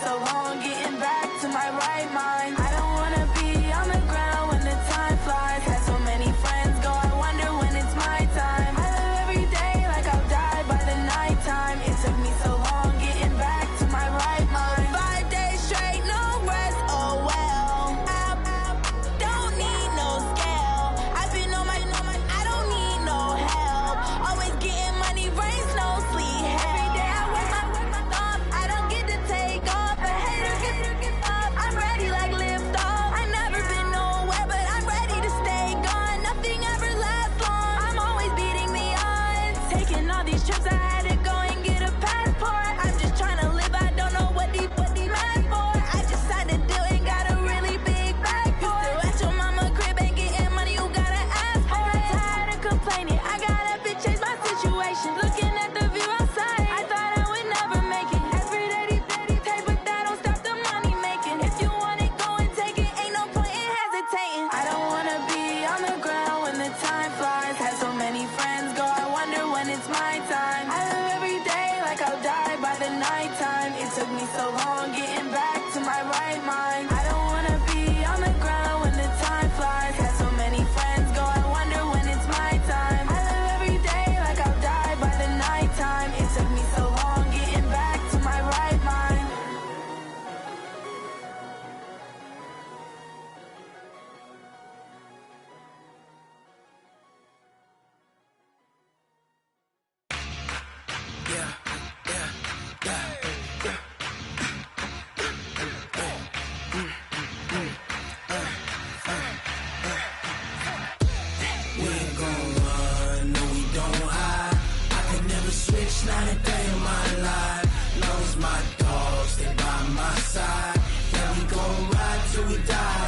so long getting back to my right mind. I don't wanna be on the ground when the time flies. Had so many friends go, I wonder when it's my time. I live every day like I'll die by the nighttime. It took me so long getting back to my right mind. 5 days straight, no rest, oh well. I don't need no scale. I've been on my, I don't need no help. Always getting money, rains, no sleep. Every day I work my thumb, I don't get to take off. A hater get up, I'm ready like lift off. I never been nowhere, but I'm ready to stay gone. Nothing ever lasts long, I'm always beating the odds. Taking all these trips, I had to go and get a passport. I'm just trying to live, I don't know what these mad for. I just signed a deal and got a really big bag for it. You still at your mama crib and getting money, you gotta ask for it. I got tired of complaining, I gotta bitch change my situation. Looking at the view outside, I thought I would never make it. Every day they take, but that don't stop the money making. If you want it, go and take it, ain't no point in hesitating. I don't wanna be on the ground when the time flies. Had so many friends go, I wonder when it's my time. I live every day like I'll die by the nighttime. It took me so long getting back to my right mind. I don't wanna be on the ground when the time flies. Had so many friends go, I wonder when it's my time. I live every day like I'll die by the nighttime. It took me so long getting back to my right mind. We ain't gon' run, no we don't hide. I could never switch, not a day in my life. Long as my dogs, they by my side. Yeah, we gon' ride till we die.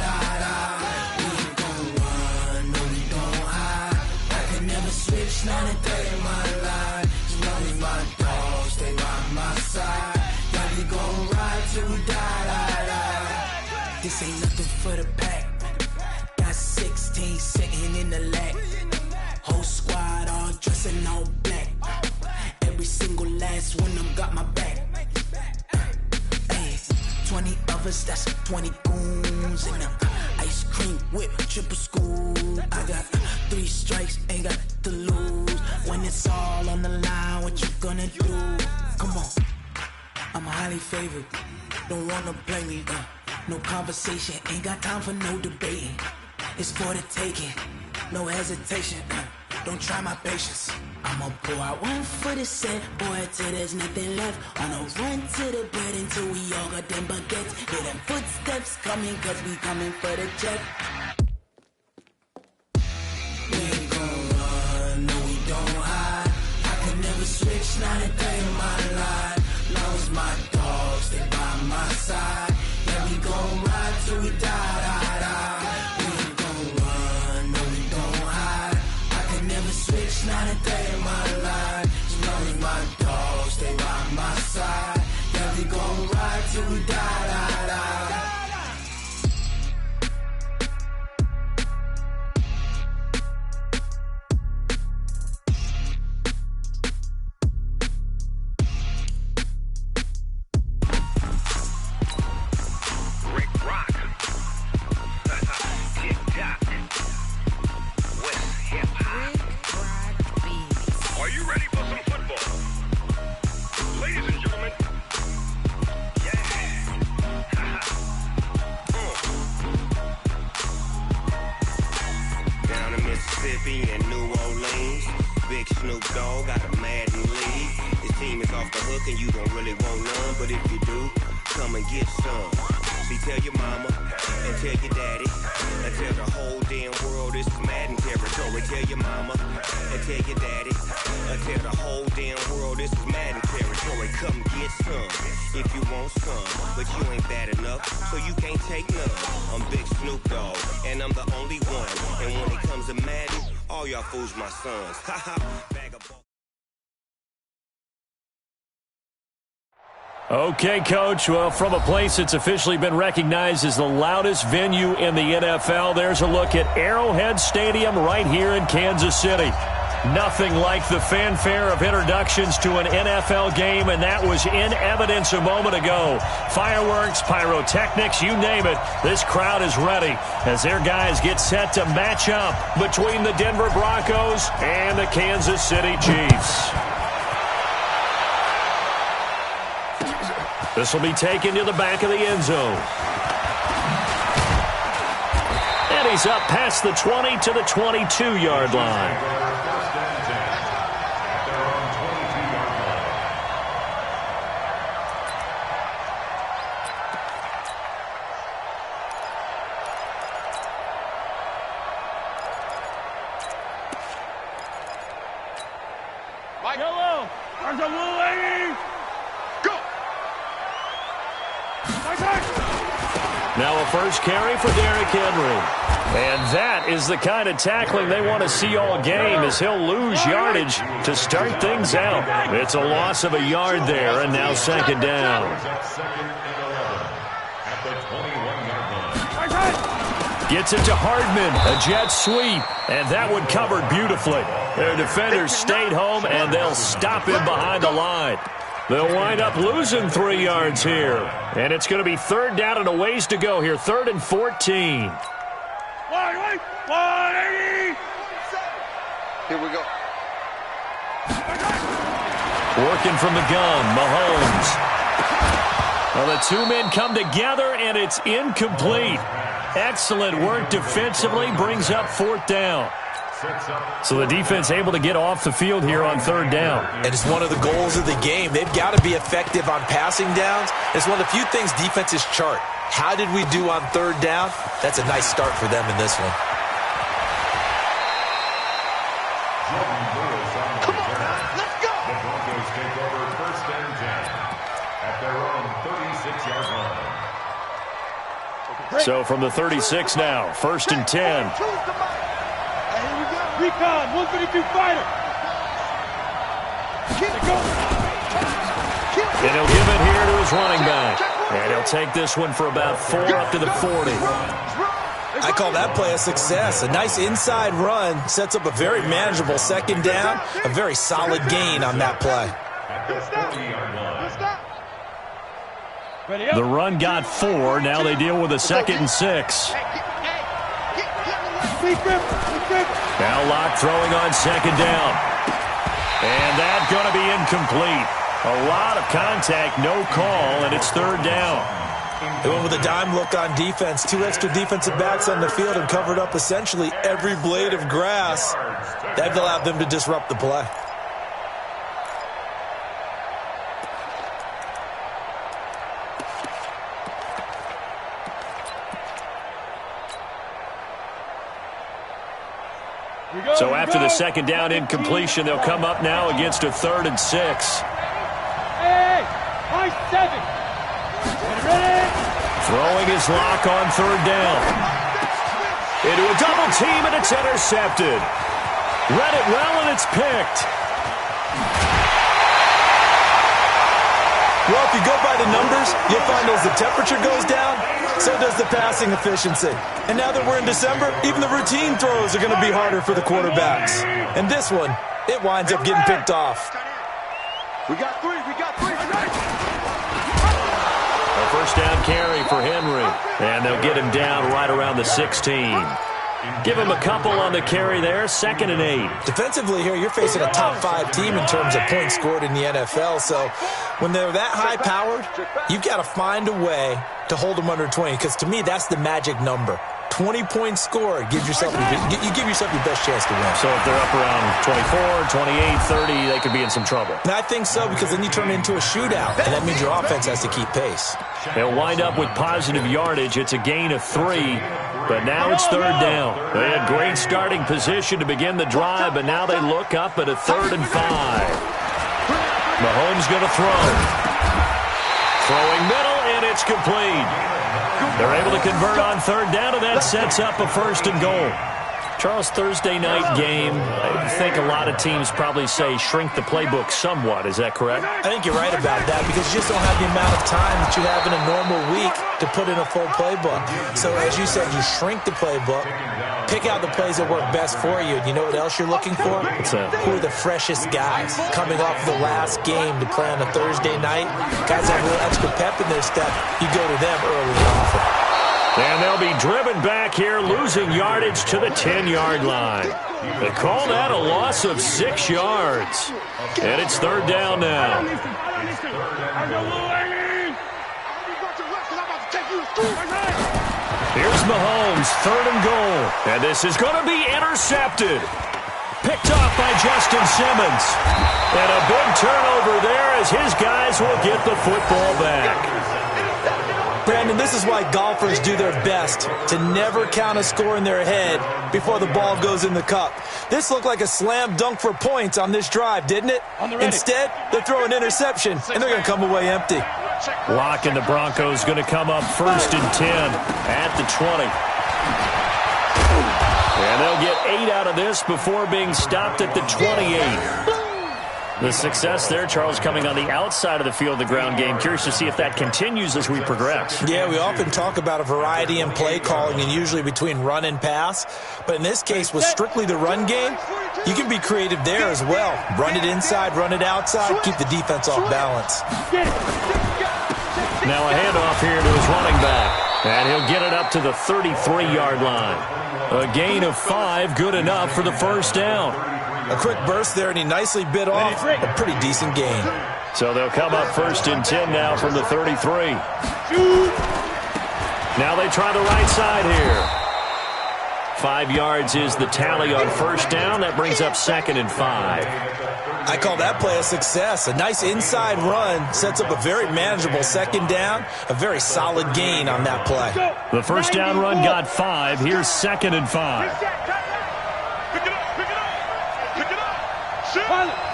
We ain't gon' run, no we don't hide. I could never switch, not a day in my life. As long as my dogs, they by my side. Yeah, we gon' ride till we die. This ain't nothing for the pack. Got 16 sitting in the lag. Whole squad all dressing all black. Every single last one of them got my back. Ay, 20 of us, that's 20 goons in them. Ice cream whip, triple scoop. I got 3 strikes, ain't got to lose. When it's all on the line, what you gonna do? Come on, I'm highly favored. Don't wanna play me, no conversation, ain't got time for no debating. It's for the taking, no hesitation. Don't try my patience. I'ma pour out one for the set, boy, till there's nothing left. On a run to the bread until we all got them baguettes. Hear them footsteps coming, cause we coming for the check. We ain't gon' run, no we don't hide. I could never switch, not a day in my life. Long as my dogs, they by my side. Yeah, we gon' ride till we die. We ain't gon' run, no we don't hide. I could never switch, not a day in my life. As long as my dogs, they by my side. Yeah, we gon' ride till we die. And New Orleans, Big Snoop Dogg got a Madden league. This team is off the hook and you don't really want none, but if you do, come and get some. See, tell your mama and tell your daddy and tell the whole damn world this is Madden territory. Tell your mama and tell your daddy and tell the whole damn world this is Madden territory. Come get some if you want some, but you ain't bad enough, so you can't take none. I'm Big Snoop Dogg and I'm the only one, and when it comes to Madden, all y'all fools my sons. Haha. Okay, Coach. Well, from a place that's officially been recognized as the loudest venue in the NFL, there's a look at Arrowhead Stadium right here in Kansas City. Nothing like the fanfare of introductions to an NFL game, and that was in evidence a moment ago. Fireworks, pyrotechnics, you name it. This crowd is ready as their guys get set to match up between the Denver Broncos and the Kansas City Chiefs. This will be taken to the back of the end zone. And he's up past the 20 to the 22-yard line. Yellow, there's a little lady. Go. Now a first carry for Derrick Henry. And that is the kind of tackling they want to see all game, as he'll lose yardage to start things out. It's a loss of a yard there, and now second down. Gets it to Hardman, a jet sweep, and that one covered beautifully. Their defenders stayed home, and they'll stop him behind the line. They'll wind up losing 3 yards here, and it's going to be third down and a ways to go here, 3rd and 14. 180. Here we go. Working from the gun, Mahomes. Well, the two men come together, and it's incomplete. Excellent work defensively, brings up 4th down. So the defense able to get off the field here on 3rd down. And it's one of the goals of the game. They've got to be effective on passing downs. It's one of the few things defenses chart. How did we do on 3rd down? That's a nice start for them in this one. Come on, let's go. The Broncos take over 1st and 10 at their own 36-yard line. So from the 36 now, 1st and 10. Recon, 152 fighter. And he'll give it here to his running back. And he'll take this one for about 4 up to the 40. I call that play a success. A nice inside run sets up a very manageable 2nd down. A very solid gain on that play. The run got 4. Now they deal with a 2nd and 6. Now Locke throwing on 2nd down. And that's going to be incomplete. A lot of contact, no call, and it's 3rd down. They went with a dime look on defense. 2 extra defensive backs on the field and covered up essentially every blade of grass. That allowed them to disrupt the play. So after the 2nd down incompletion, they'll come up now against a 3rd and 6. Hey, high 7. Ready? Throwing his lock on 3rd down. Into a double team, and it's intercepted. Read it well, and it's picked. Well, if you go by the numbers, you'll find as the temperature goes down, so does the passing efficiency. And now that we're in December, even the routine throws are going to be harder for the quarterbacks. And this one, it winds up getting picked off. We got 3. A first down carry for Henry. And they'll get him down right around the 16. Give him a couple on the carry there, 2nd and 8. Defensively here, you're facing a top 5 team in terms of points scored in the NFL. So when they're that high-powered, you've got to find a way to hold them under 20. Because to me, that's the magic number. 20 points scored, you give yourself your best chance to win. So if they're up around 24, 28, 30, they could be in some trouble. And I think so, because then you turn it into a shootout, and that means your offense has to keep pace. They'll wind up with positive yardage. It's a gain of 3, but now it's 3rd down. They had great starting position to begin the drive, but now they look up at a 3rd and 5. Mahomes going to throw. Throwing middle, and it's complete. They're able to convert on 3rd down, and that sets up a 1st and goal. Charles, Thursday night game, I think a lot of teams probably say shrink the playbook somewhat. Is that correct? I think you're right about that because you just don't have the amount of time that you have in a normal week to put in a full playbook. So as you said, you shrink the playbook, pick out the plays that work best for you. And you know what else you're looking for? What's that? Who are the freshest guys coming off the last game to play on a Thursday night? Guys that have a little extra pep in their step, you go to them early and often. And they'll be driven back here, losing yardage to the 10-yard line. They call that a loss of 6 yards. And it's third down now. Here's Mahomes, third and goal. And this is going to be intercepted. Picked off by Justin Simmons. And a big turnover there as his guys will get the football back. Brandon, this is why golfers do their best to never count a score in their head before the ball goes in the cup. This looked like a slam dunk for points on this drive, didn't it? Instead, they're throwing interception, and they're going to come away empty. Locke and the Broncos going to come up first and 10 at the 20. And they'll get 8 out of this before being stopped at the 28. The success there, Charles, coming on the outside of the field, the ground game. Curious to see if that continues as we progress. Yeah, we often talk about a variety in play calling and usually between run and pass. But in this case, with strictly the run game, you can be creative there as well. Run it inside, run it outside, keep the defense off balance. Now a handoff here to his running back. And he'll get it up to the 33-yard line. A gain of 5, good enough for the first down. A quick burst there, and he nicely bit off a pretty decent gain. So they'll come up first and 10 now from the 33. Now they try the right side here. 5 yards is the tally on first down. That brings up second and 5. I call that play a success. A nice inside run sets up a very manageable second down. A very solid gain on that play. The first down run got 5. Here's second and 5.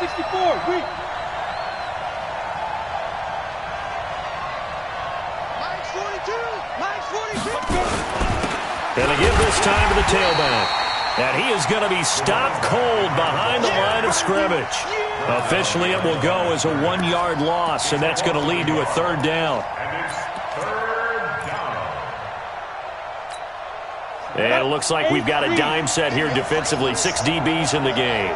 64, weak. Mike's 42. And they give this time to the tailback. And he is going to be stopped cold behind the line of scrimmage. Officially, it will go as a 1-yard loss, and that's going to lead to a third down. And it looks like we've got a dime set here defensively. 6 DBs in the game.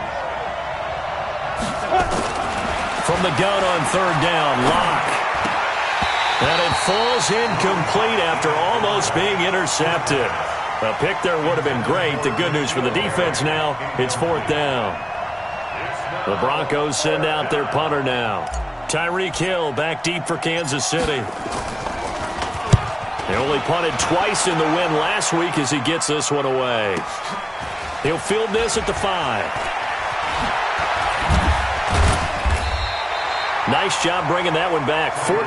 From the gun on third down, Locke. And it falls incomplete after almost being intercepted. A pick there would have been great. The good news for the defense now, it's fourth down. The Broncos send out their punter now. Tyreek Hill back deep for Kansas City. They only punted twice in the win last week as he gets this one away. He'll field this at the 5. Nice job bringing that one back. 14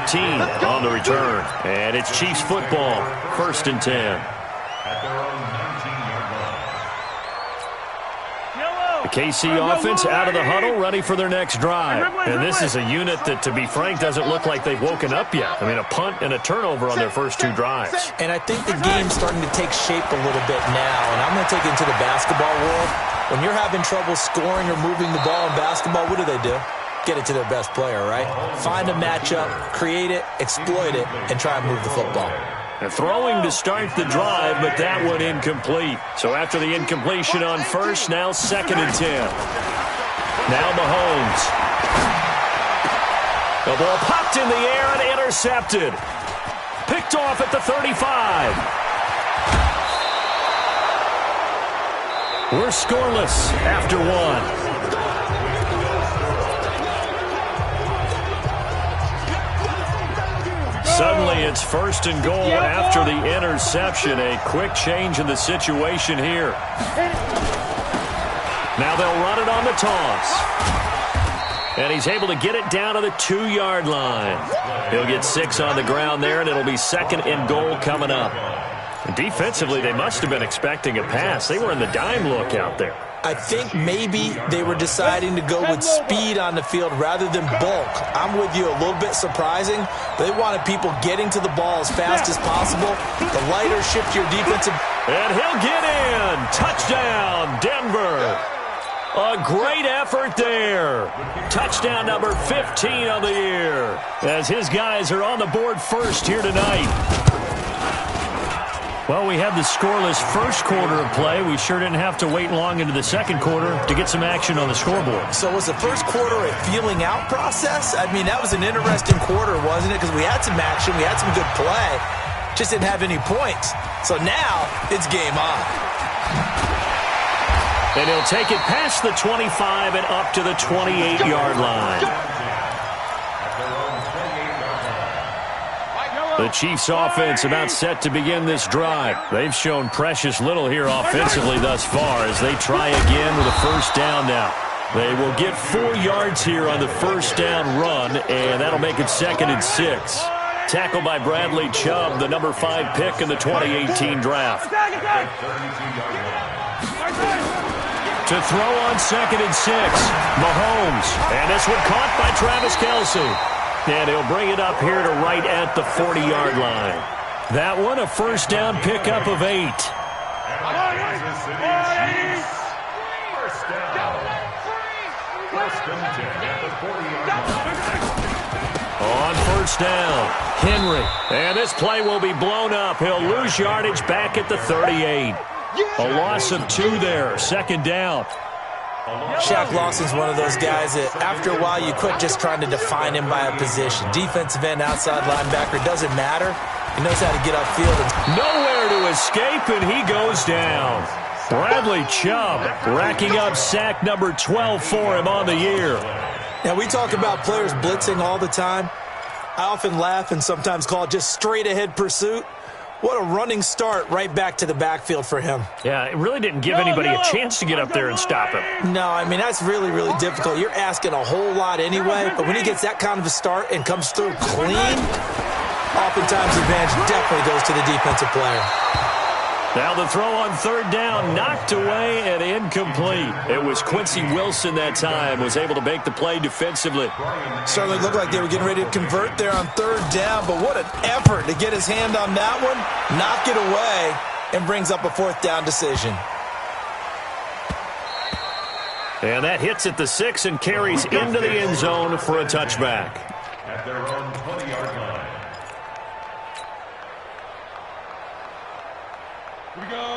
on the return. And it's Chiefs football. First and 10. The KC offense out of the huddle, ready for their next drive. And this is a unit that, to be frank, doesn't look like they've woken up yet. I mean, a punt and a turnover on their first 2 drives. And I think the game's starting to take shape a little bit now. And I'm going to take it into the basketball world. When you're having trouble scoring or moving the ball in basketball, what do? Get it to their best player, right? Find a matchup, create it, exploit it, and try and move the football. And throwing to start the drive, but that one incomplete. So after the incompletion on first, now second and 10. Now Mahomes. The ball popped in the air and intercepted. Picked off at the 35. We're scoreless after 1. Suddenly, it's first and goal after the interception. A quick change in the situation here. Now they'll run it on the toss. And he's able to get it down to the 2-yard line. He'll get 6 on the ground there, and it'll be second and goal coming up. And defensively, they must have been expecting a pass. They were in the dime look out there. I think maybe they were deciding to go with speed on the field rather than bulk. I'm with you, a little bit surprising. They wanted people getting to the ball as fast as possible. The lighter, shiftier defensive. And he'll get in. Touchdown, Denver. A great effort there. Touchdown number 15 of the year, as his guys are on the board first here tonight. Well, we had the scoreless first quarter of play. We sure didn't have to wait long into the second quarter to get some action on the scoreboard. So was the first quarter a feeling out process? I mean, that was an interesting quarter, wasn't it? Because we had some action, we had some good play, just didn't have any points. So now it's game on. And he'll take it past the 25 and up to the 28-yard line. The Chiefs' offense about set to begin this drive. They've shown precious little here offensively thus far as they try again with a first down now. They will get 4 yards here on the first down run, and that'll make it 2nd and 6. Tackled by Bradley Chubb, the number 5 pick in the 2018 draft. To throw on 2nd and 6, Mahomes. And this one caught by Travis Kelce. And he'll bring it up here to right at the 40-yard line. That one, a first down pickup of 8. On first down, Henry. And this play will be blown up. He'll lose yardage back at the 38. A loss of 2 there, 2nd down. Shaq Lawson's one of those guys that after a while you quit just trying to define him by a position. Defensive end, outside linebacker, doesn't matter. He knows how to get upfield. Nowhere to escape, and he goes down. Bradley Chubb racking up sack number 12 for him on the year. Now, we talk about players blitzing all the time. I often laugh and sometimes call it just straight-ahead pursuit. What a running start right back to the backfield for him. Yeah, it really didn't give anybody a chance to get up there and stop him. No, I mean, that's really, really difficult. You're asking a whole lot anyway, but when he gets that kind of a start and comes through clean, oftentimes the advantage definitely goes to the defensive player. Now the throw on 3rd down, knocked away and incomplete. It was Quincy Wilson that time, was able to make the play defensively. Certainly looked like they were getting ready to convert there on 3rd down, but what an effort to get his hand on that one, knock it away, and brings up a 4th down decision. And that hits at the 6 and carries into the end zone for a touchback. At their own 20-yard line.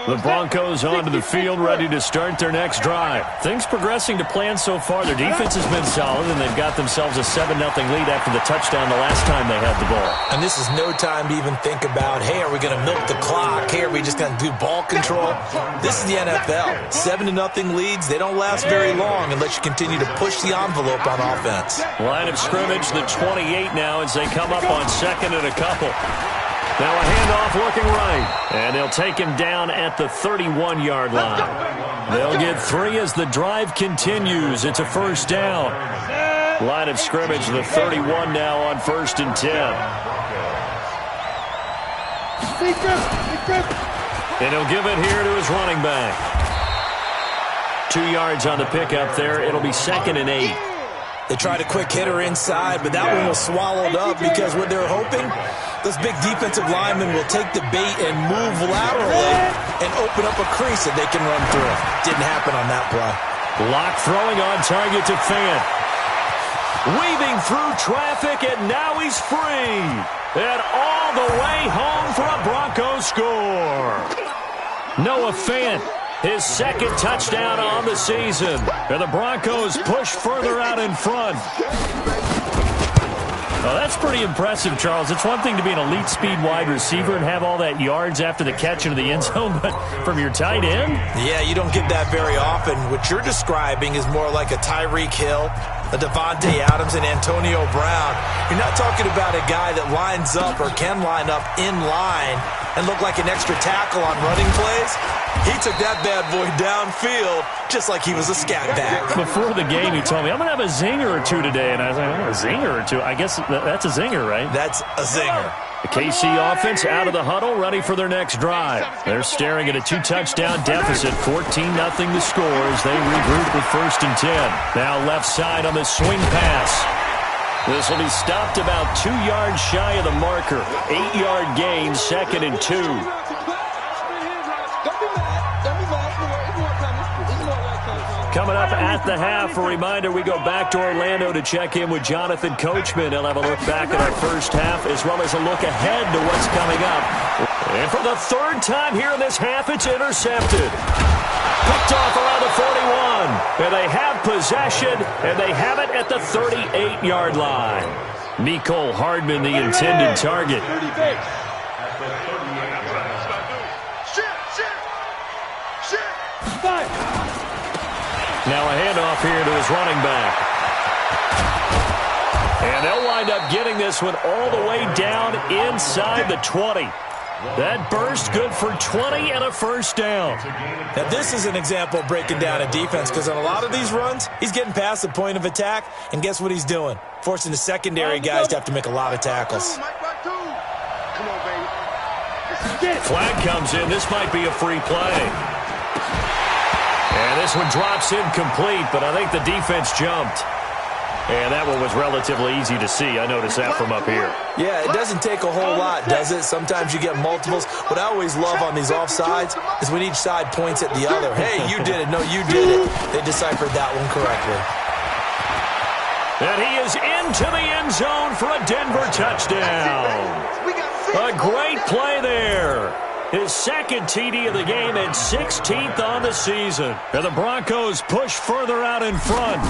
The Broncos onto the field, ready to start their next drive. Things progressing to plan so far. Their defense has been solid, and they've got themselves a 7-0 lead after the touchdown the last time they had the ball. And this is no time to even think about, hey, are we going to milk the clock? Hey, are we just going to do ball control? This is the NFL. 7-0 leads, they don't last very long unless you continue to push the envelope on offense. Line of scrimmage, the 28 now as they come up on 2nd and a couple. Now a handoff looking right, and they'll take him down at the 31-yard line. They'll get 3 as the drive continues. It's a first down. Line of scrimmage, the 31 now on 1st and 10. And he'll give it here to his running back. 2 yards on the pickup there. It'll be 2nd and 8. They tried a quick hitter inside, but that one was swallowed up because what they're hoping, those big defensive linemen will take the bait and move laterally and open up a crease that they can run through. Didn't happen on that play. Lock throwing on target to Fant. Weaving through traffic, and now he's free. And all the way home for a Broncos score. Noah Fant, his 2nd touchdown on the season. And the Broncos push further out in front. Well, that's pretty impressive, Charles. It's one thing to be an elite speed wide receiver and have all that yards after the catch into the end zone, but from your tight end? Yeah, you don't get that very often. What you're describing is more like a Tyreek Hill, a Devontae Adams, and Antonio Brown. You're not talking about a guy that lines up or can line up in line and look like an extra tackle on running plays, he took that bad boy downfield just like he was a scat back. Before the game, he told me, I'm going to have a zinger or two today. And I was like, oh, a zinger or two? I guess that's a zinger, right? That's a zinger. The KC offense out of the huddle, ready for their next drive. They're staring at a 2-touchdown deficit, 14-0 the score as they regroup with 1st and 10. Now left side on the swing pass. This will be stopped about 2 yards shy of the marker. 8-yard gain, 2nd and 2. Coming up at the half, a reminder, we go back to Orlando to check in with Jonathan Coachman. He'll have a look back at our first half as well as a look ahead to what's coming up. And for the 3rd time here in this half, it's intercepted. Picked off around the 41. And they have possession, and they have it at the 38-yard line. Mecole Hardman, the intended target. Now a handoff here to his running back. And they'll wind up getting this one all the way down inside the 20. That burst good for 20 and a 1st down. Now this is an example of breaking down a defense because on a lot of these runs, he's getting past the point of attack, and guess what he's doing? Forcing the secondary guys to have to make a lot of tackles. Flag comes in. This might be a free play. And this one drops incomplete, but I think the defense jumped. And that one was relatively easy to see. I noticed that from up here. Yeah, it doesn't take a whole lot, does it? Sometimes you get multiples. What I always love on these offsides is when each side points at the other. Hey, you did it. No, you did it. They deciphered that one correctly. And he is into the end zone for a Denver touchdown. A great play there. His 2nd TD of the game and 16th on the season. And the Broncos push further out in front.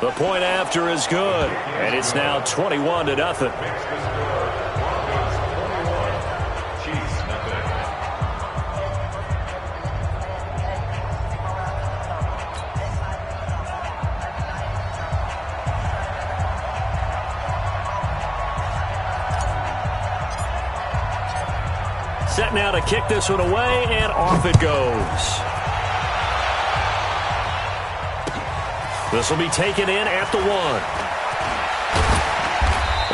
The point after is good. And it's now 21-0. Set now to kick this one away, and off it goes. This will be taken in at the 1.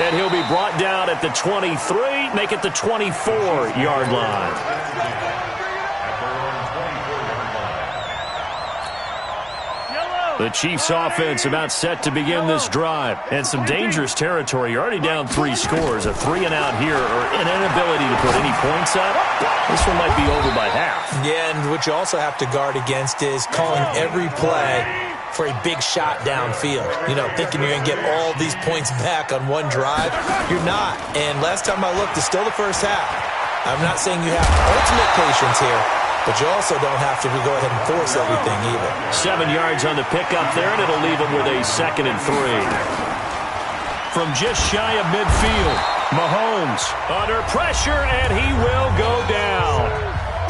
And he'll be brought down at the 23, make it the 24-yard line. The Chiefs offense about set to begin this drive. And some dangerous territory. You're already down 3 scores. A 3-and-out here or an inability to put any points up. This one might be over by half. Yeah, and what you also have to guard against is calling every play for a big shot downfield. You know, thinking you're going to get all these points back on one drive. You're not. And last time I looked, it's still the first half. I'm not saying you have ultimate patience here, but you also don't have to go ahead and force everything either. 7 yards on the pickup there, and it'll leave them with a 2nd and 3. From just shy of midfield, Mahomes under pressure, and he will go down.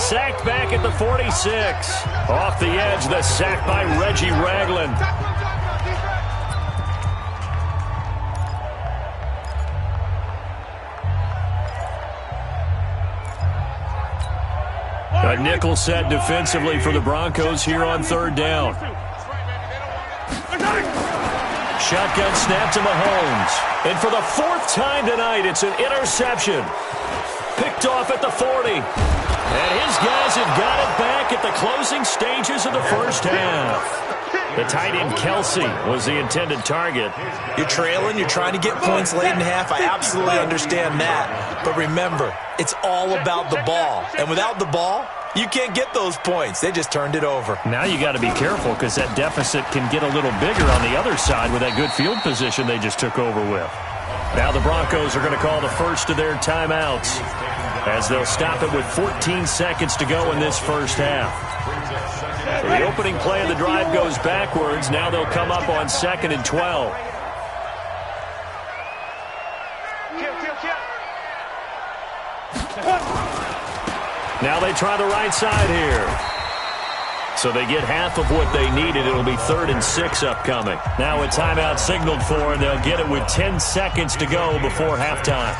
Sacked back at the 46. Off the edge, the sack by Reggie Ragland. A nickel set defensively for the Broncos here on 3rd down. Shotgun snap to Mahomes. And for the 4th time tonight, it's an interception. Picked off at the 40. And his guys have got it back at the closing stages of the first half. The tight end Kelsey was the intended target. You're trailing. You're trying to get points late in half. I absolutely understand that. But remember, it's all about the ball. And without the ball, you can't get those points. They just turned it over. Now you got to be careful because that deficit can get a little bigger on the other side with that good field position they just took over with. Now the Broncos are going to call the first of their timeouts as they'll stop it with 14 seconds to go in this first half. The opening play of the drive goes backwards. Now they'll come up on 2nd and 12. Now they try the right side here. So they get half of what they needed. It'll be 3rd and 6 upcoming. Now a timeout signaled for, and they'll get it with 10 seconds to go before halftime.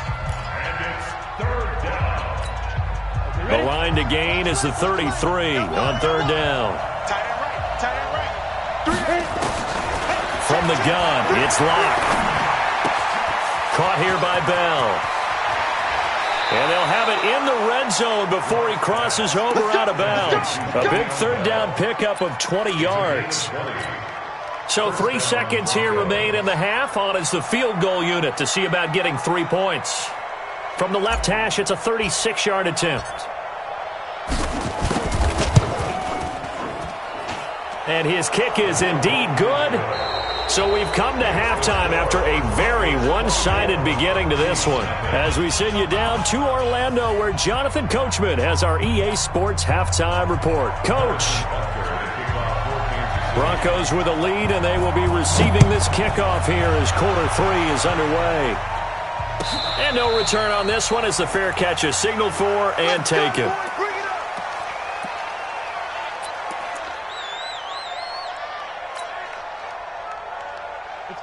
The line to gain is the 33 on third down. From the gun, it's Locke. Caught here by Bell. And they'll have it in the red zone before he crosses over out of bounds. A big third down pickup of 20 yards. So 3 seconds here remain in the half. On is the field goal unit to see about getting 3 points. From the left hash, it's a 36-yard attempt. And his kick is indeed good. So we've come to halftime after a very one-sided beginning to this one. As we send you down to Orlando, where Jonathan Coachman has our EA Sports halftime report. Coach. Broncos with a lead, and they will be receiving this kickoff here as quarter 3 is underway. And no return on this one as the fair catch is signaled for and taken.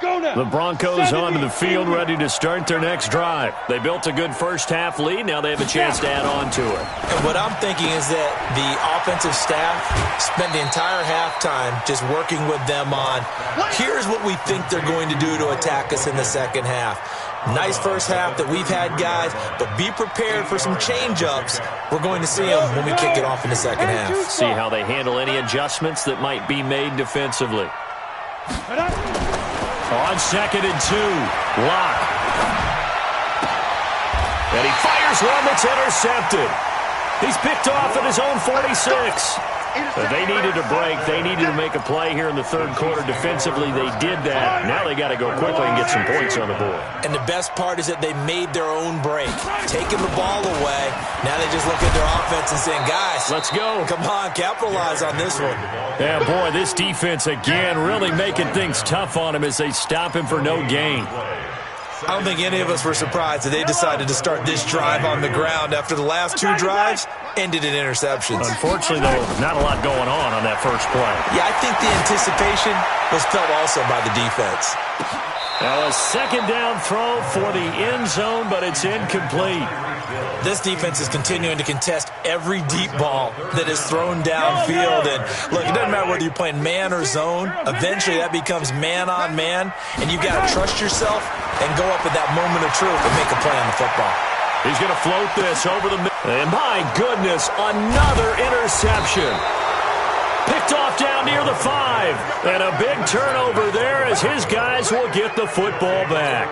The Broncos onto the field, ready to start their next drive. They built a good first-half lead. Now they have a chance to add on to it. And what I'm thinking is that the offensive staff spent the entire halftime just working with them on, here's what we think they're going to do to attack us in the second half. Nice first half that we've had, guys, but be prepared for some change-ups. We're going to see them when we kick it off in the second half. See how they handle any adjustments that might be made defensively. On 2nd and 2, Locke. And he fires one that's intercepted. He's picked off at his own 46. But they needed a break. They needed to make a play here in the third quarter. Defensively, they did that. Now they got to go quickly and get some points on the board. And the best part is that they made their own break, taking the ball away. Now they just look at their offense and saying, guys, let's go. Come on, capitalize on this one. Yeah, boy, this defense again really making things tough on him as they stop him for no gain. I don't think any of us were surprised that they decided to start this drive on the ground after the last 2 drives ended in interceptions. Unfortunately, though, not a lot going on that first play. Yeah, I think the anticipation was felt also by the defense. Now a second down throw for the end zone, but it's incomplete. This defense is continuing to contest every deep ball that is thrown downfield. And look, it doesn't matter whether you're playing man or zone. Eventually, that becomes man on man, and you've got to trust yourself and go up at that moment of truth and make a play on the football. He's going to float this over the middle. And my goodness, another interception. Picked off down near the 5. And a big turnover there as his guys will get the football back.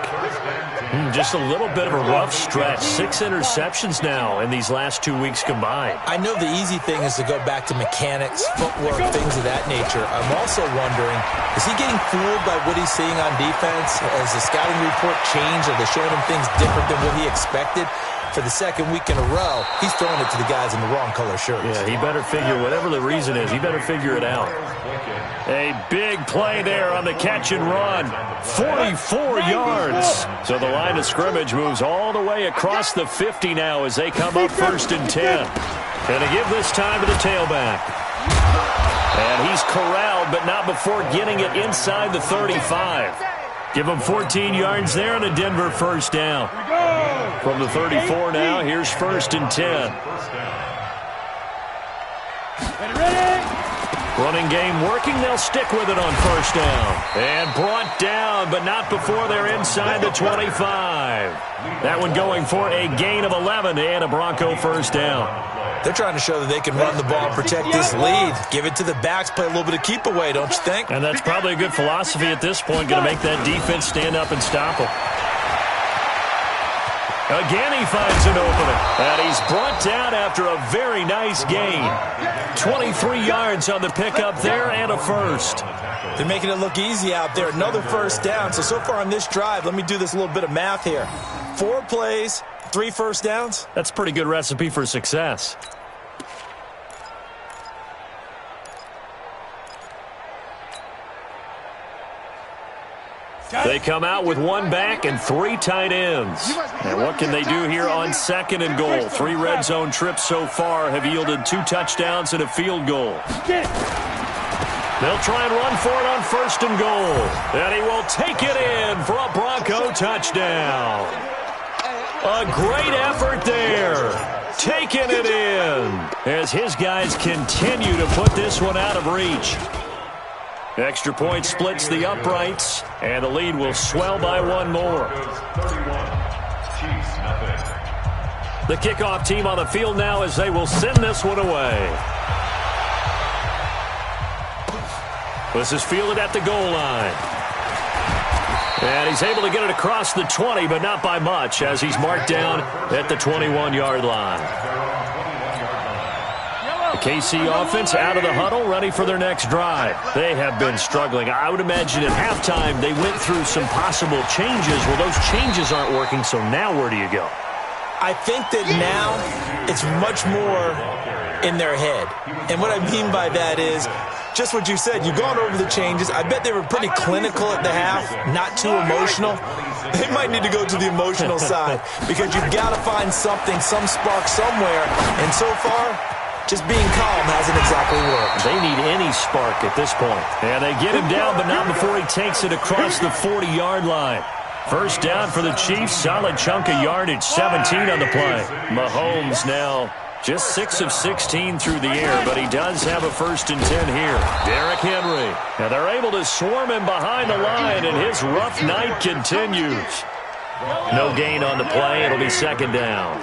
Just a little bit of a rough stretch. 6 interceptions now in these last 2 weeks combined. I know the easy thing is to go back to mechanics, footwork, things of that nature. I'm also wondering, is he getting fooled by what he's seeing on defense? Has the scouting report changed? Are they showing him things different than what he expected? For the second week in a row, he's throwing it to the guys in the wrong color shirts. Yeah, he better figure, whatever the reason is, he better figure it out. A big play there on the catch and run. 44 yards. So the line of scrimmage moves all the way across the 50 now as they come up 1st and 10. Going to give this time to the tailback. And he's corralled, but not before getting it inside the 35. Give him 14 yards there and a Denver first down. From the 34 now, here's 1st and 10. Running game working, they'll stick with it on 1st down. And brought down, but not before they're inside the 25. That one going for a gain of 11 and a Bronco first down. They're trying to show that they can run the ball and protect this lead. Give it to the backs, play a little bit of keep away, don't you think? And that's probably a good philosophy at this point, going to make that defense stand up and stop them. Again, he finds an opening. And he's brought down after a very nice gain. 23 yards on the pickup there and a first. They're making it look easy out there. Another first down. So far on this drive, let me do this little bit of math here. 4 plays, 3 first downs. That's a pretty good recipe for success. They come out with 1 back and 3 tight ends. And what can they do here on 2nd and goal? 3 red zone trips so far have yielded 2 touchdowns and a field goal. They'll try and run for it on 1st and goal. And he will take it in for a Bronco touchdown. A great effort there. taking it in as his guys continue to put this one out of reach. Extra point splits the uprights, and the lead will swell by one more. The kickoff team on the field now as they will send this one away. This is fielded at the goal line. And he's able to get it across the 20, but not by much, as he's marked down at the 21-yard line. The KC offense out of the huddle, ready for their next drive. They have been struggling. I would imagine at halftime they went through some possible changes. Well, those changes aren't working, so now where do you go? I think that now it's much more in their head. And what I mean by that is just what you said. You've gone over the changes. I bet they were pretty clinical at the half, not too emotional. They might need to go to the emotional side because you've got to find something, some spark somewhere. And so far, just being calm hasn't exactly worked. They need any spark at this point. And they get him down, but not before he takes it across the 40-yard line. First down for the Chiefs. Solid chunk of yardage, 17 on the play. Mahomes now just 6 of 16 through the air, but he does have a 1st and 10 here. Derrick Henry. And they're able to swarm him behind the line, and his rough night continues. No gain on the play. It'll be second down.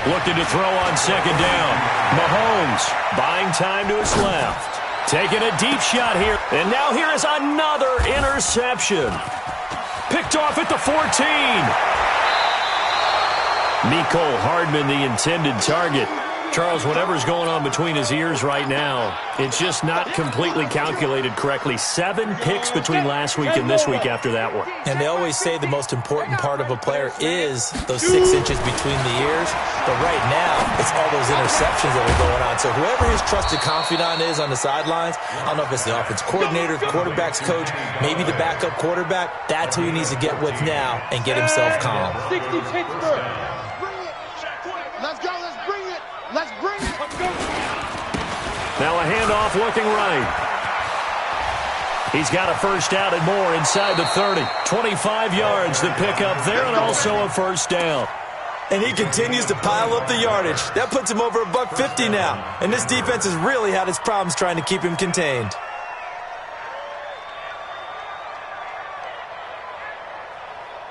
Looking to throw on second down. Mahomes buying time to his left. Taking a deep shot here. And now here is another interception. Picked off at the 14. Mecole Hardman, the intended target. Charles, whatever's going on between his ears right now, it's just not completely calculated correctly. 7 picks between last week and this week after that one. And they always say the most important part of a player is those 6 inches between the ears. But right now, it's all those interceptions that are going on. So whoever his trusted confidant is on the sidelines, I don't know if it's the offense coordinator, the quarterback's coach, maybe the backup quarterback, that's who he needs to get with now and get himself calm. 60 Pittsburgh. Let's go. Let's bring it. Let's bring it. Let's go. Now a handoff looking right. He's got a first down and more inside the 30. 25 yards to pick up there and also a first down. And he continues to pile up the yardage. That puts him over $150 now. And this defense has really had its problems trying to keep him contained.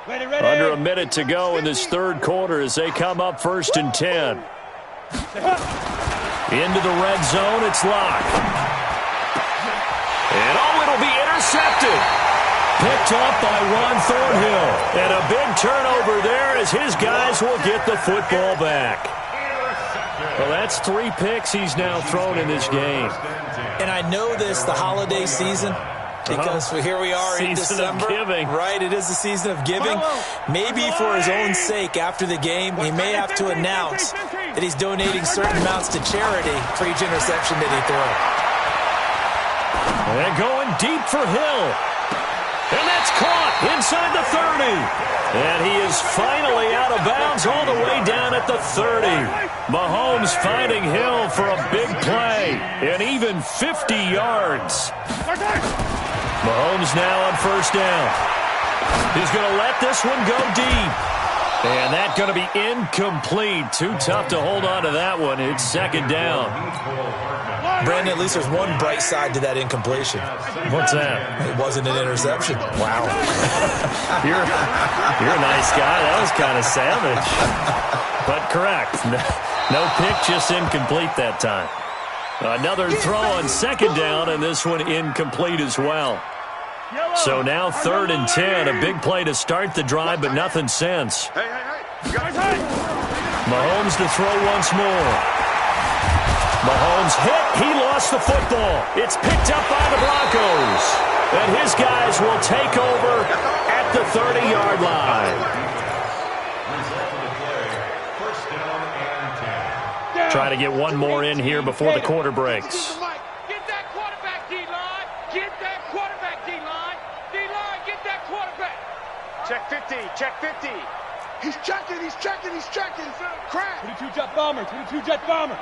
Ready, ready. Under a minute to go in this third quarter as they come up 1st and 10. Into the red zone, it's locked. And it'll be intercepted. Picked off by Juan Thornhill. And a big turnover there as his guys will get the football back. Well, that's 3 picks he's now thrown in this game. And I know this, the holiday season, because here we are in December. Of giving. Right, it is the season of giving. Maybe for his own sake after the game, he may have to announce that he's donating certain amounts to charity for each interception that he throws. And going deep for Hill. And that's caught inside the 30. And he is finally out of bounds all the way down at the 30. Mahomes finding Hill for a big play. And even 50 yards. Mahomes now on first down. He's going to let this one go deep. And that's going to be incomplete. Too tough to hold on to that one. It's second down. Brandon, at least there's one bright side to that incompletion. What's that? It wasn't an interception. Wow. You're a nice guy. That was kind of savage. But correct. No pick, just incomplete that time. Another throw on second down, and this one incomplete as well. So now 3rd and 10, a big play to start the drive, but nothing since. Mahomes to throw once more. Mahomes hit. He lost the football. It's picked up by the Broncos. And his guys will take over at the 30-yard line. Try to get one more in here before the quarter breaks. Get that quarterback, D-line. Get that quarterback, D-line. D-line, get that quarterback. Check 50. Check 50. He's checking. He's checking. He's checking. Crack. 22 jet bomber. 22 jet bomber.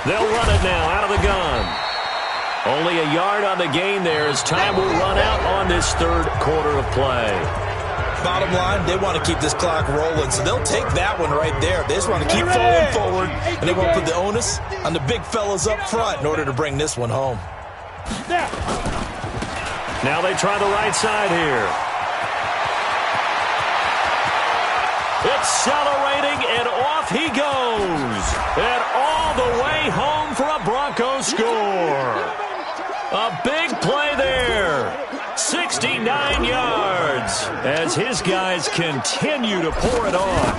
They'll run it now out of the gun. Only a yard on the gain there as time will run out on this third quarter of play. Bottom line, they want to keep this clock rolling, so they'll take that one right there. They just want to keep falling forward, and they won't put the onus on the big fellas up front in order to bring this one home. Now they try the right side here. Accelerating, and off he goes. And all the way home for a Broncos score. A big play there. 69 yards as his guys continue to pour it on.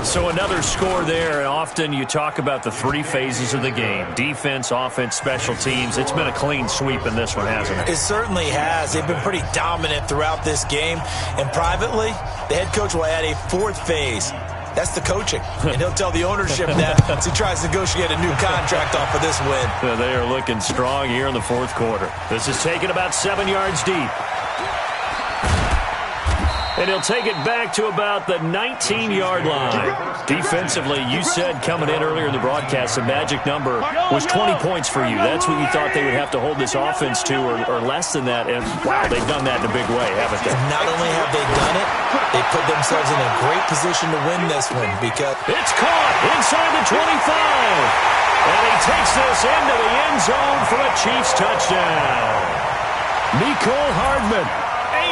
So another score there. And often you talk about the three phases of the game. Defense, offense, special teams. It's been a clean sweep in this one, hasn't it? It certainly has. They've been pretty dominant throughout this game. And privately, the head coach will add a fourth phase. That's the coaching. And he'll tell the ownership that as he tries to negotiate a new contract off of this win. Yeah, they are looking strong here in the fourth quarter. This is taken about 7 yards deep. And he'll take it back to about the 19-yard line. Defensively, you said coming in earlier in the broadcast, the magic number was 20 points for you. That's what you thought they would have to hold this offense to, or less than that. And, wow, they've done that in a big way, haven't they? And not only have they done it, they put themselves in a great position to win this one because it's caught inside the 25. And he takes this into the end zone for a Chiefs touchdown. Mecole Hardman,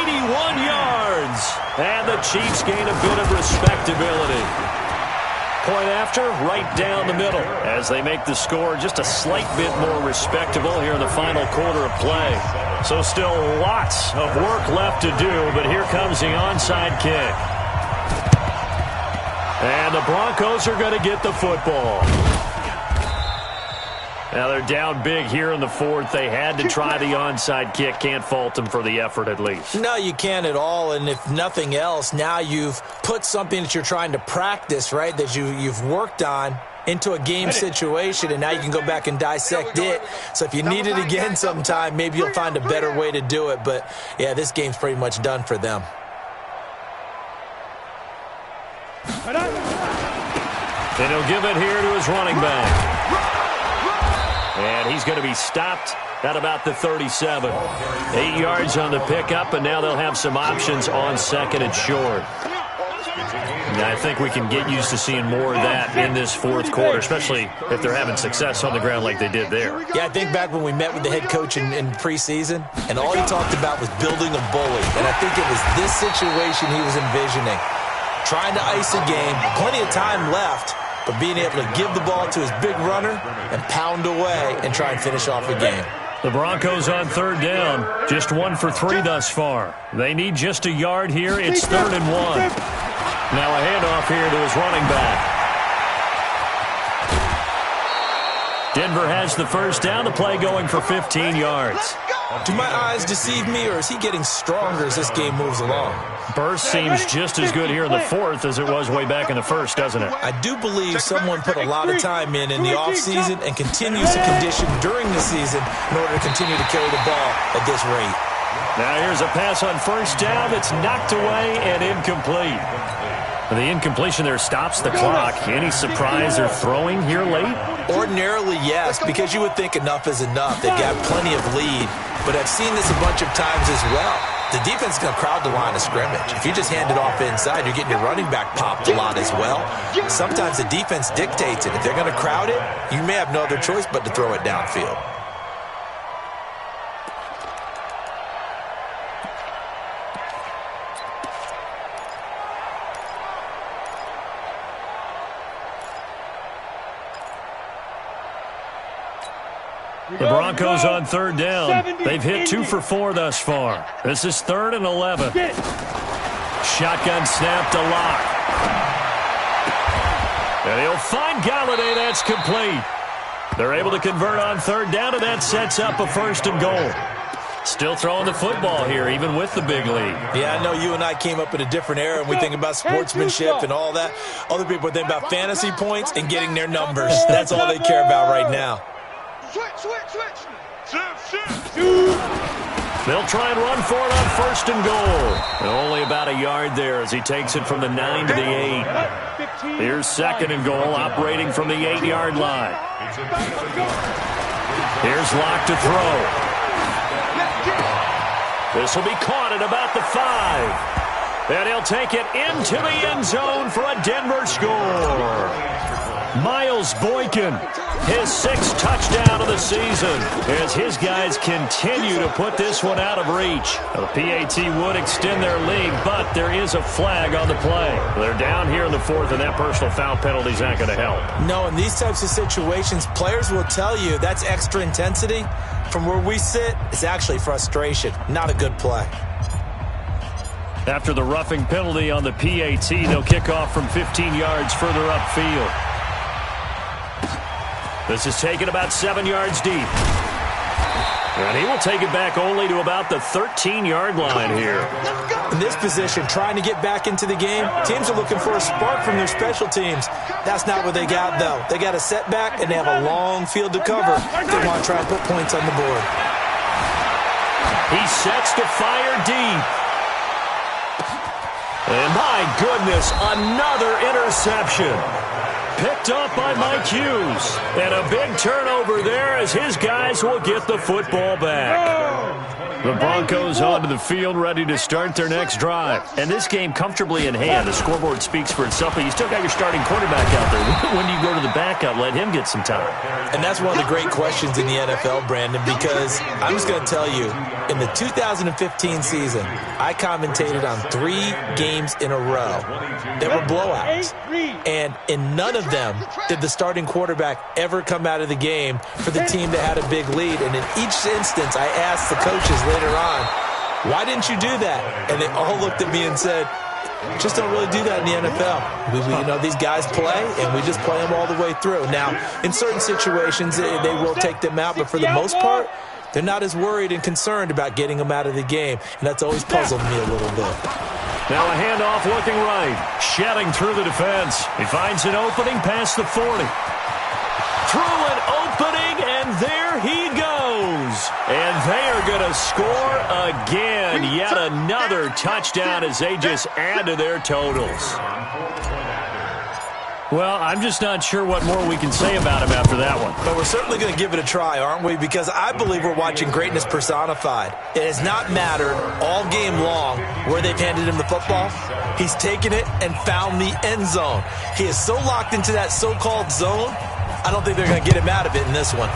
81 yards. And the Chiefs gain a bit of respectability. Point after, right down the middle as they make the score just a slight bit more respectable here in the final quarter of play. So still lots of work left to do, but here comes the onside kick. And the Broncos are going to get the football. Now they're down big here in the fourth. They had to try the onside kick. Can't fault them for the effort at least. No, you can't at all. And if nothing else, now you've put something that you're trying to practice, right, that you've worked on into a game situation, and now you can go back and dissect it. So if you need it again sometime, maybe you'll find a better way to do it. But, yeah, this game's pretty much done for them. And he'll give it here to his running back. And he's going to be stopped at about the 37. 8 yards on the pickup, and now they'll have some options on second and short. And I think we can get used to seeing more of that in this fourth quarter, especially if they're having success on the ground like they did there. Yeah, I think back when we met with the head coach in preseason, and all he talked about was building a bully. And I think it was this situation he was envisioning. Trying to ice a game, plenty of time left, but being able to give the ball to his big runner and pound away and try and finish off a game. The Broncos on third down, just 1 for 3 thus far. They need just a yard here. It's 3rd and 1. Now a handoff here to his running back. Denver has the first down. The play going for 15 yards. Do my eyes deceive me, or is he getting stronger as this game moves along? Burst seems just as good here in the fourth as it was way back in the first, doesn't it? I do believe someone put a lot of time in the offseason and continues to condition during the season in order to continue to carry the ball at this rate. Now here's a pass on first down that's knocked away and incomplete. The incompletion there stops the clock. Any surprise they're throwing here late? Ordinarily, yes, because you would think enough is enough. They've got plenty of lead, but I've seen this a bunch of times as well. The defense is going to crowd the line of scrimmage. If you just hand it off inside, you're getting your running back popped a lot as well. Sometimes the defense dictates it. If they're going to crowd it, you may have no other choice but to throw it downfield. The Broncos on third down. They've hit 2 for 4 thus far. This is 3rd and 11. Shotgun snap to Locke. And he'll find Galladay. That's complete. They're able to convert on third down, and that sets up a 1st and goal. Still throwing the football here, even with the big lead. Yeah, I know you and I came up in a different era, and we think about sportsmanship and all that. Other people think about fantasy points and getting their numbers. That's all they care about right now. They'll try and run for it on 1st and goal. And only about a yard there as he takes it from the 9 to the 8. Here's 2nd and goal, operating from the 8-yard line. Here's Locke to throw. This will be caught at about the 5. And he'll take it into the end zone for a Denver score. Miles Boykin, his 6th touchdown of the season, as his guys continue to put this one out of reach. The PAT would extend their lead, but there is a flag on the play. They're down here in the 4th, and that personal foul penalty is not going to help. No, in these types of situations, players will tell you that's extra intensity. From where we sit, it's actually frustration, not a good play. After the roughing penalty on the PAT, they'll kick off from 15 yards further upfield. This is taken about 7 yards deep. And he will take it back only to about the 13-yard line here. In this position, trying to get back into the game, teams are looking for a spark from their special teams. That's not what they got, though. They got a setback, and they have a long field to cover if they want to try and put points on the board. He sets to fire deep. And my goodness, another interception. Picked up by Mike Hughes. And a big turnover there as his guys will get the football back. The Broncos onto the field, ready to start their next drive. And this game comfortably in hand. The scoreboard speaks for itself, but you still got your starting quarterback out there. When do you go to the backup? Let him get some time. And that's one of the great questions in the NFL, Brandon, because I'm just going to tell you, in the 2015 season, I commentated on 3 games in a row that were blowouts. And in none of them did the starting quarterback ever come out of the game for the team that had a big lead. And in each instance, I asked the coaches later on, why didn't you do that? And they all looked at me and said, just don't really do that in the NFL. These guys play, and we just play them all the way through. Now, in certain situations, they will take them out, but for the most part, they're not as worried and concerned about getting them out of the game, and that's always puzzled me a little bit. Now a handoff looking right, shedding through the defense. He finds an opening past the 40. Through an opening, and there he goes. And they are going to score again. Yet another touchdown as they just add to their totals. Well, I'm just not sure what more we can say about him after that one. But we're certainly going to give it a try, aren't we? Because I believe we're watching greatness personified. It has not mattered all game long where they've handed him the football. He's taken it and found the end zone. He is so locked into that so-called zone, I don't think they're going to get him out of it in this one.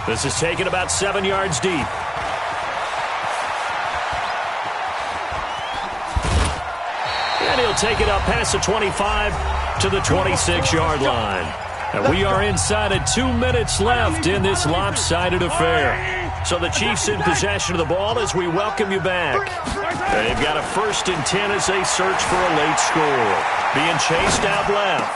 This is taken about 7 yards deep. And he'll take it up past the 25 to the 26-yard line. And we are inside of 2 minutes left in this lopsided affair. So the Chiefs in possession of the ball as we welcome you back. They've got a 1st and 10 as they search for a late score. Being chased out left.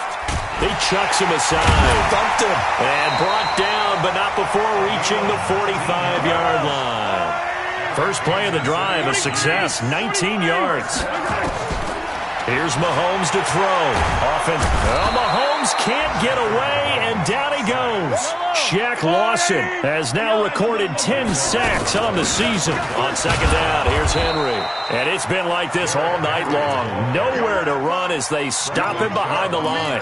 He chucks him aside. Thumped him. And brought down, but not before reaching the 45-yard line. First play of the drive, a success, 19 yards. Here's Mahomes to throw. Mahomes can't get away, and down he goes. Shaq Lawson has now recorded 10 sacks on the season. On second down, here's Henry. And it's been like this all night long. Nowhere to run as they stop him behind the line.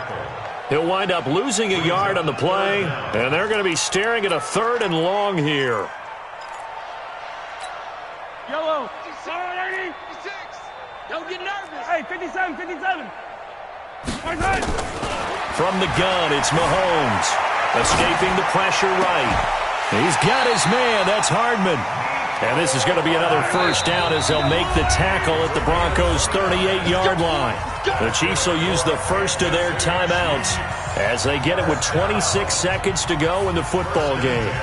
He'll wind up losing a yard on the play, and they're going to be staring at a 3rd and long here. Yellow. 86. Don't get nervous. Hey, 57, 57. From the gun, it's Mahomes. Escaping the pressure right. He's got his man. That's Hardman. And this is going to be another 1st down as they'll make the tackle at the Broncos' 38-yard line. The Chiefs will use the first of their timeouts as they get it with 26 seconds to go in the football game.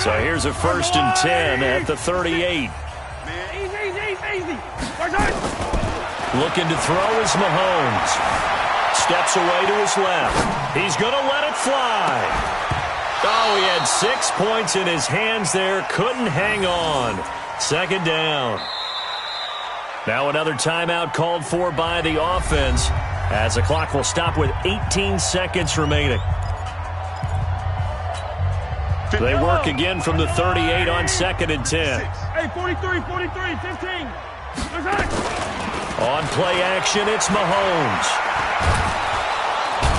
So here's a 1st and 10 at the 38. Easy. Looking to throw is Mahomes. Steps away to his left. He's going to let it fly. Oh, he had 6 points in his hands there. Couldn't hang on. 2nd down. Now another timeout called for by the offense as the clock will stop with 18 seconds remaining. They work again from the 38 on 2nd and 10. Hey, 43, 15. On play action, it's Mahomes.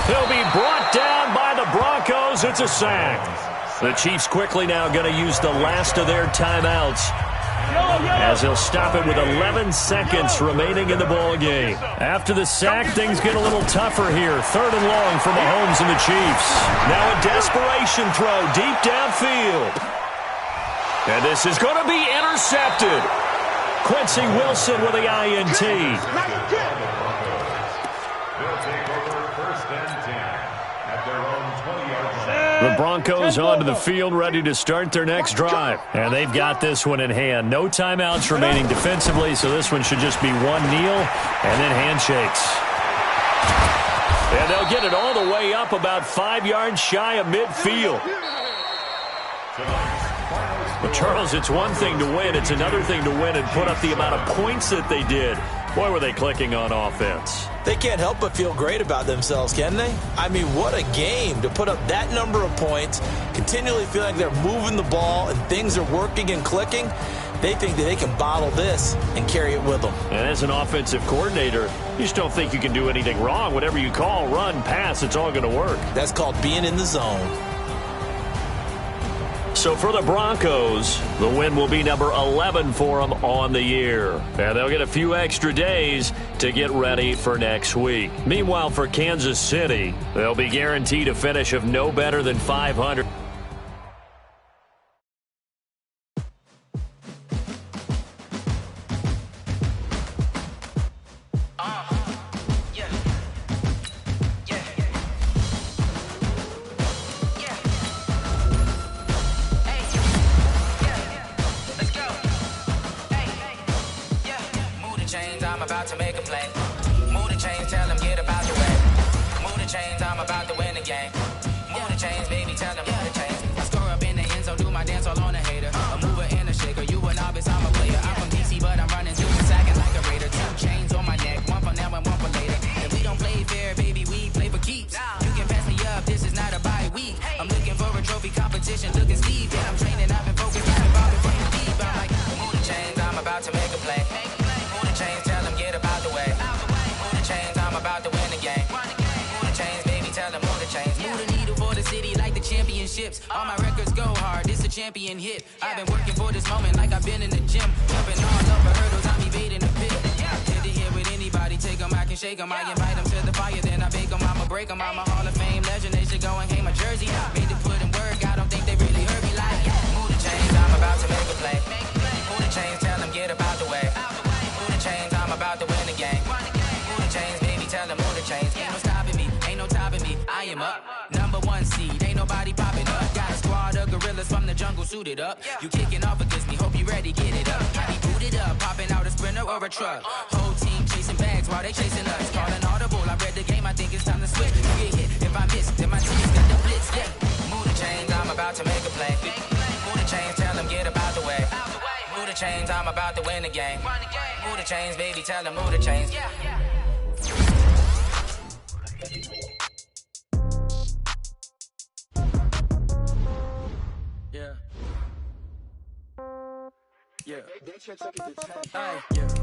He'll be brought down by the Broncos. It's a sack. The Chiefs quickly now going to use the last of their timeouts, as they'll stop it with 11 seconds remaining in the ball game. After the sack, things get a little tougher here. 3rd and long for Mahomes and the Chiefs. Now a desperation throw deep downfield. And this is going to be intercepted. Quincy Wilson with the INT. The Broncos onto the field, ready to start their next drive. And they've got this one in hand. No timeouts remaining defensively, so this one should just be one kneel and then handshakes. And they'll get it all the way up about 5 yards shy of midfield. Well, Charles, it's one thing to win. It's another thing to win and put up the amount of points that they did. Boy, were they clicking on offense. They can't help but feel great about themselves, can they? I mean, what a game to put up that number of points, continually feel like they're moving the ball and things are working and clicking. They think that they can bottle this and carry it with them. And as an offensive coordinator, you just don't think you can do anything wrong. Whatever you call, run, pass, it's all going to work. That's called being in the zone. So for the Broncos, the win will be number 11 for them on the year. And they'll get a few extra days to get ready for next week. Meanwhile, for Kansas City, they'll be guaranteed a finish of no better than 500. All my records go hard, this a champion hit. I've been working for this moment like I've been in the gym. Jumping all over hurdles, I'm evading the pit. Head to head with anybody, take them, I can shake them. I invite them to the fire, then I bake them, I'ma break them. I'm a Hall of Fame legend, they should go and hang my jersey. Made to put in work, I don't think they really heard me like. Move the chains, I'm about to make a play. Move the chains, tell them get about the way. Move the chains, I'm about to win the game. Move the chains, baby, tell them move the chains. Ain't no stopping me, ain't no topping me, I am up. Number 1 seed, ain't nobody popping up. Got a squad of gorillas from the jungle suited up. You kicking off against me, hope you ready, get it up. I be booted up, popping out a Sprinter or a truck. Whole team chasing bags while they chasing us. Calling audible, I read the game, I think it's time to switch. You get hit, if I miss, then my team's got the blitz, yeah. Move the chains, I'm about to make a play. Move the chains, tell them get about the way. Move the chains, I'm about to win the game. Move the chains, baby, tell them move the chains. Yeah.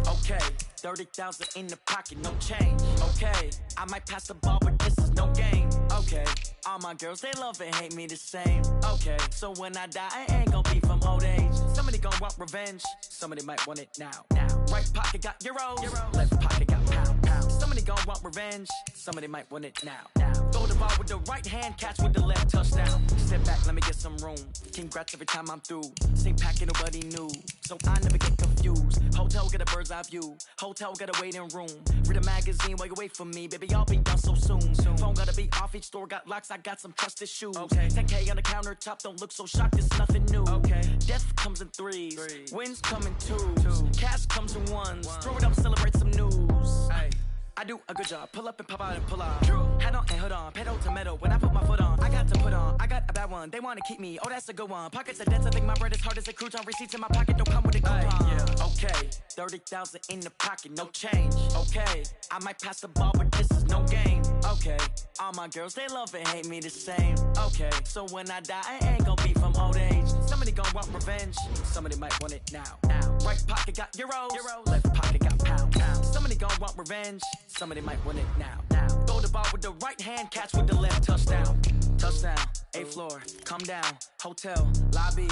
Okay, 30,000 in the pocket, no change. Okay, I might pass the ball, but this is no game. Okay, all my girls, they love and hate me the same. Okay, so when I die, I ain't gonna be from old age. Somebody gonna want revenge, somebody might want it now. Right pocket got euros, left pocket got pounds. Somebody gonna want revenge, somebody might want it now. Throw the ball with the right hand, catch with the left, touchdown. Step back, let me get some room. Congrats every time I'm through. Same packet, nobody knew, so I never get confused. Hotel get a bird's eye view. Hotel got a waiting room. Read a magazine while you wait for me, baby. I'll be done so soon. Phone gotta be off. Each store got locks. I got some trusted shoes. Okay. 10K on the countertop. Don't look so shocked. It's nothing new. Okay. Death comes in threes. Wins come in twos. Cash comes in ones. Throw it up, celebrate some news. Ay. I do a good job. Pull up and pop out and pull out. Head on and hood on. Pedal to metal. When I put my foot on, I got to put on. I got a bad one. They want to keep me. Oh, that's a good one. Pockets are dense. I think my bread is hard as a crouton. Receipts in my pocket don't come with a coupon. Okay. 30,000 in the pocket. No change. Okay. I might pass the ball, but this is no game. Okay. All my girls, they love and hate me the same. Okay. So when I die, I ain't gonna be from old age. Somebody gonna want revenge. Somebody might want it now. Right pocket got euros. Left pocket got pounds. Somebody gonna want revenge. somebody might win it now. Throw the ball with the right hand, catch with the left, touchdown. Touchdown, 8th floor, come down, hotel, lobby.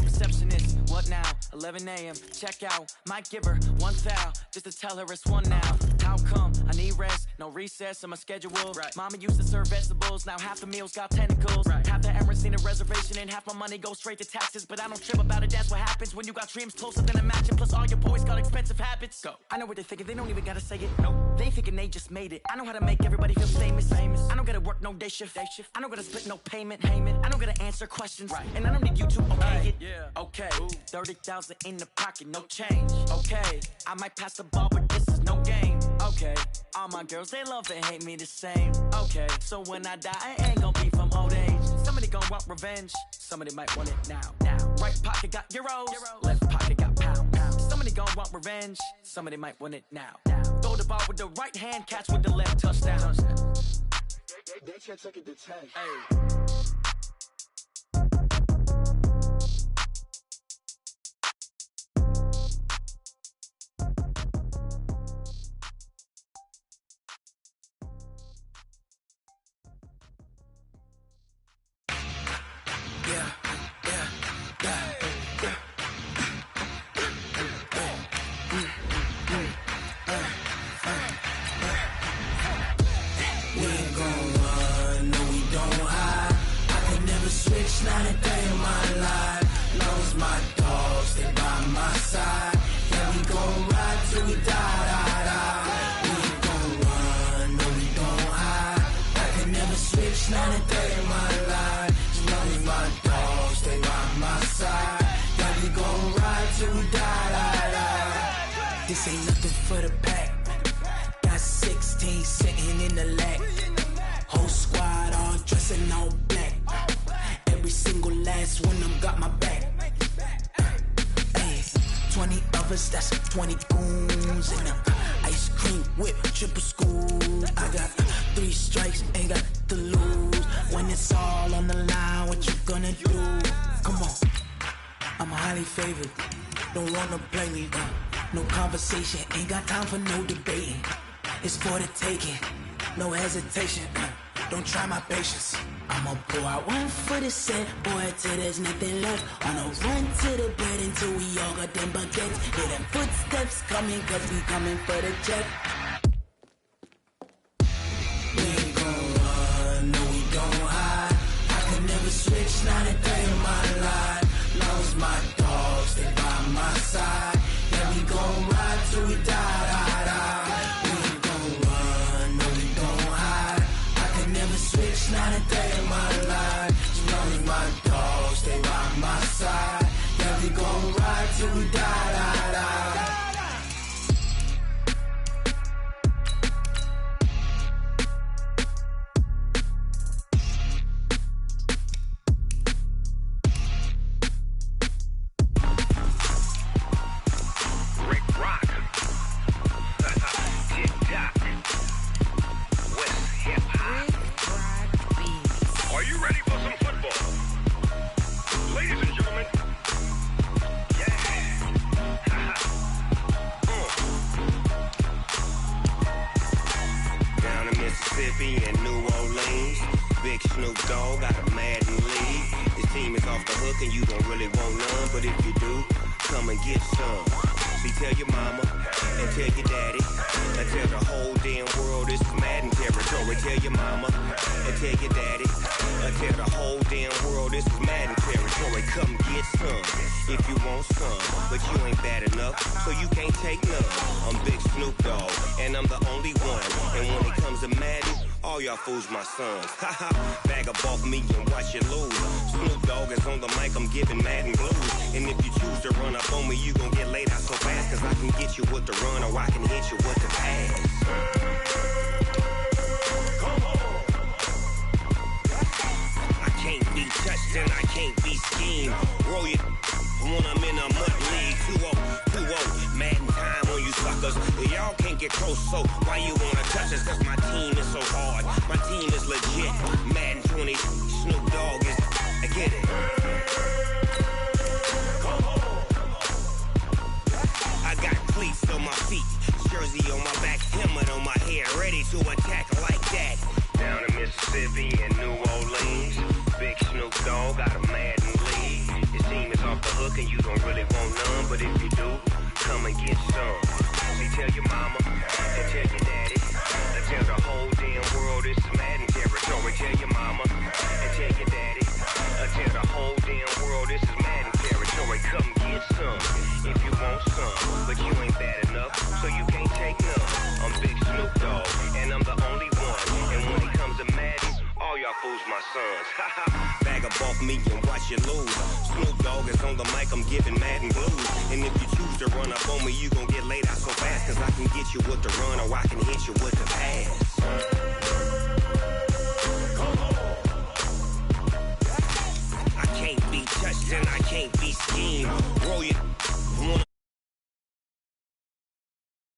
Receptionist, what now? 11 a.m. Check out. Might give her one foul just to tell her it's one now. How come? I need rest, no recess in my schedule. Right. Mama used to serve vegetables, now half the meals got tentacles. Right. Half the Emirates need a reservation and half my money goes straight to taxes. But I don't trip about it, that's what happens when you got dreams closer than a match. And plus all your boys got expensive habits. Go. I know what they're thinking, they don't even gotta say it. No, they thinking they just made it. I know how to make everybody feel famous. I don't gotta work no day shift. I don't gotta split no payment. I don't gotta answer questions. Right. And I don't need you to okay it. Yeah. Okay, 30,000 in the pocket, no change. Okay, I might pass the ball, but this is no game. Okay, all my girls, they love and hate me the same. Okay, so when I die, I ain't gonna be from old age. Somebody gon' want revenge, somebody might want it now. Right pocket got euros, left pocket got pound. Somebody gon' want revenge, somebody might want it now. Throw the ball with the right hand, catch with the left, touchdown. They can't take it to 10. Hey. Not a day in my life. Lost my dogs, they by my side. Yeah, we gon' ride till we die. We ain't gon' run, no, we don't hide. I can never switch, not a day in my life. As long as my dogs, they by my side. Yeah, we gon' ride till we die. This ain't nothing for the pack. Got 16 sitting in the lag. Whole squad all dressing all black. Every single last one of them got my back. Ay, 20 of us, that's 20 goons. And ice cream whip, triple school. I got 3 strikes, ain't got to lose. When it's all on the line, what you gonna do? Come on, I'm highly favored. Don't wanna play me, no conversation. Ain't got time for no debating. It's for the taking, no hesitation. Don't try my patience. I'ma pull out one for the set, boy, till there's nothing left. On a run to the bed until we all got them baguettes. Hear them footsteps coming, cause we coming for the check. We ain't gon' run, no, we don't hide. I can never switch, not a day in my life. Lost my dogs, they by my side. Yeah, we gon' ride till we die. We ain't gon' run, no, we don't hide. I can never switch, not a day in my life. As long as my dogs, they by my side. Yeah, we gon' ride till we die. Fools my sons. Haha, bag up off me and watch you lose. Snoop Dogg is on the mic, I'm giving Madden blues. And if you choose to run up on me, you gon' get laid out so fast. Cause I can get you with the run or I can hit you with the pass. Come on. I can't be touched and I can't be schemed. Roll it when I'm in a mud league. 2-0, Madden time on you suckers. Y'all can't get close, so why you wanna touch us? Cause my team is so hard. My team is legit. Madden 20, Snoop Dogg is. I get it. Come on. I got cleats on my feet. jersey on my back, helmet on my head, ready to attack like that. Down in Mississippi and New Orleans, Big Snoop Dogg got a Madden league. Your team is off the hook and you don't really want none, but if you do, come and get some. See, tell your mama and tell your daddy, and tell the whole damn world this is Madden territory. Tell your mama and tell your daddy, and tell the whole damn world this is Madden territory. Come get some if you want some, but you ain't bad enough, so you can't take none. I'm Big Snoop Dogg, and I'm the only one. And when it comes to Madden, all y'all fools my sons. Bag up off me and watch you lose. Snoop Dogg is on the mic, I'm giving Madden blues. And if you choose to run up on me, you gon' get laid out so fast, cause I can get you with the run or I can hit you with the pass. I can't be touched and I can't be schemed. Roll your